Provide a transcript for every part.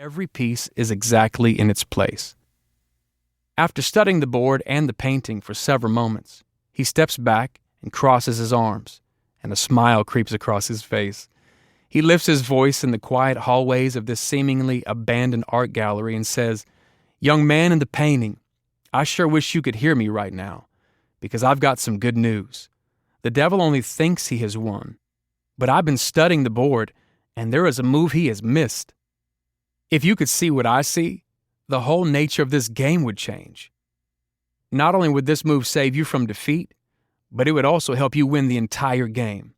Every piece is exactly in its place. After studying the board and the painting for several moments, he steps back and crosses his arms, and a smile creeps across his face. He lifts his voice in the quiet hallways of this seemingly abandoned art gallery and says, "Young man in the painting, I sure wish you could hear me right now, because I've got some good news. The devil only thinks he has won, but I've been studying the board, and there is a move he has missed. If you could see what I see, the whole nature of this game would change. Not only would this move save you from defeat, but it would also help you win the entire game."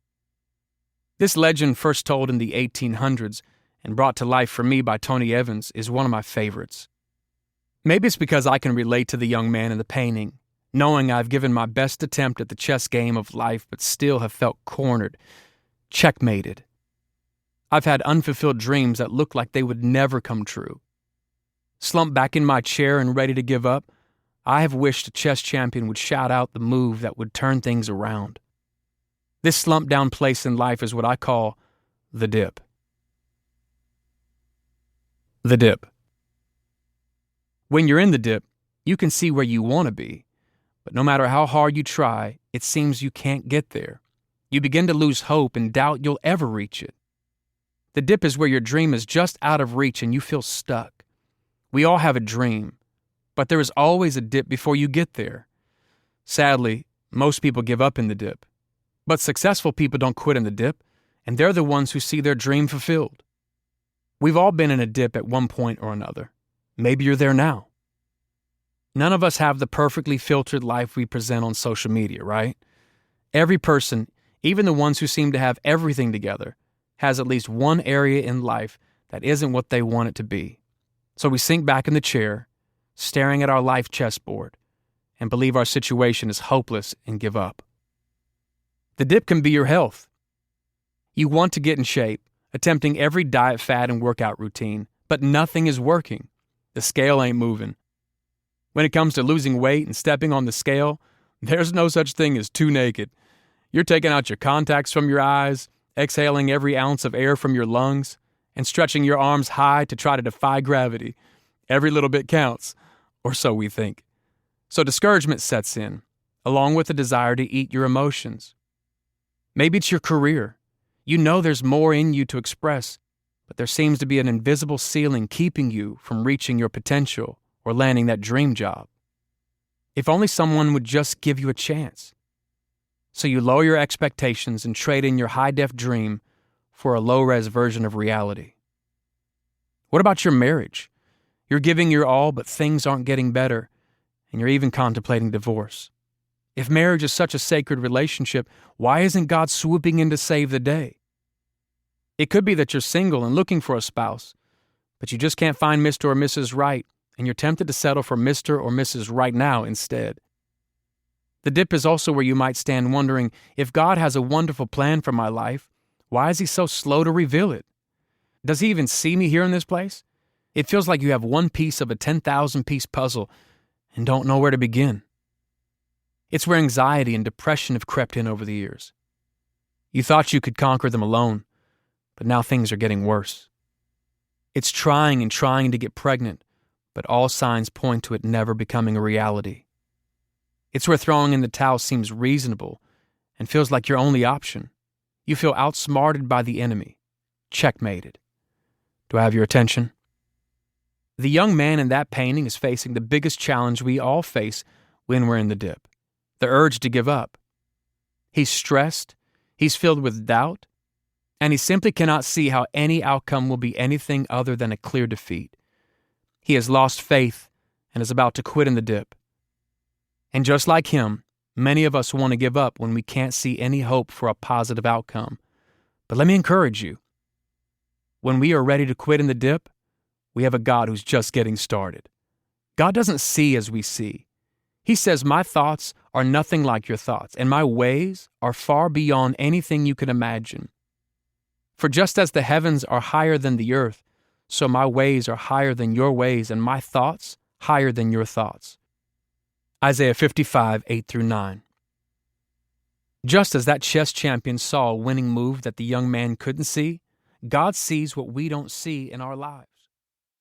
This legend, first told in the 1800s and brought to life for me by Tony Evans, is one of my favorites. Maybe it's because I can relate to the young man in the painting, knowing I've given my best attempt at the chess game of life but still have felt cornered, checkmated. I've had unfulfilled dreams that looked like they would never come true. Slumped back in my chair and ready to give up, I have wished a chess champion would shout out the move that would turn things around. This slumped down place in life is what I call the dip. The dip. When you're in the dip, you can see where you want to be, but no matter how hard you try, it seems you can't get there. You begin to lose hope and doubt you'll ever reach it. The dip is where your dream is just out of reach and you feel stuck. We all have a dream, but there is always a dip before you get there. Sadly, most people give up in the dip. But successful people don't quit in the dip, and they're the ones who see their dream fulfilled. We've all been in a dip at one point or another. Maybe you're there now. None of us have the perfectly filtered life we present on social media, right? Every person, even the ones who seem to have everything together, has at least one area in life that isn't what they want it to be. So we sink back in the chair, staring at our life chessboard, and believe our situation is hopeless and give up. The dip can be your health. You want to get in shape, attempting every diet fad and workout routine, but nothing is working. The scale ain't moving. When it comes to losing weight and stepping on the scale, there's no such thing as too naked. You're taking out your contacts from your eyes, exhaling every ounce of air from your lungs, and stretching your arms high to try to defy gravity. Every little bit counts, or so we think. So discouragement sets in, along with the desire to eat your emotions. Maybe it's your career. You know there's more in you to express, but there seems to be an invisible ceiling keeping you from reaching your potential or landing that dream job. If only someone would just give you a chance. So you lower your expectations and trade in your high-def dream for a low-res version of reality. What about your marriage? You're giving your all, but things aren't getting better, and you're even contemplating divorce. If marriage is such a sacred relationship, why isn't God swooping in to save the day? It could be that you're single and looking for a spouse, but you just can't find Mr. or Mrs. Right, and you're tempted to settle for Mr. or Mrs. Right Now instead. The dip is also where you might stand wondering, if God has a wonderful plan for my life, why is he so slow to reveal it? Does he even see me here in this place? It feels like you have one piece of a 10,000-piece puzzle and don't know where to begin. It's where anxiety and depression have crept in over the years. You thought you could conquer them alone, but now things are getting worse. It's trying and trying to get pregnant, but all signs point to it never becoming a reality. It's where throwing in the towel seems reasonable and feels like your only option. You feel outsmarted by the enemy, checkmated. Do I have your attention? The young man in that painting is facing the biggest challenge we all face when we're in the dip, the urge to give up. He's stressed, he's filled with doubt, and he simply cannot see how any outcome will be anything other than a clear defeat. He has lost faith and is about to quit in the dip. And just like him, many of us want to give up when we can't see any hope for a positive outcome. But let me encourage you. When we are ready to quit in the dip, we have a God who's just getting started. God doesn't see as we see. He says, "My thoughts are nothing like your thoughts, and my ways are far beyond anything you can imagine. For just as the heavens are higher than the earth, so my ways are higher than your ways, and my thoughts higher than your thoughts." Isaiah 55, 8-9. Just as that chess champion saw a winning move that the young man couldn't see, God sees what we don't see in our lives.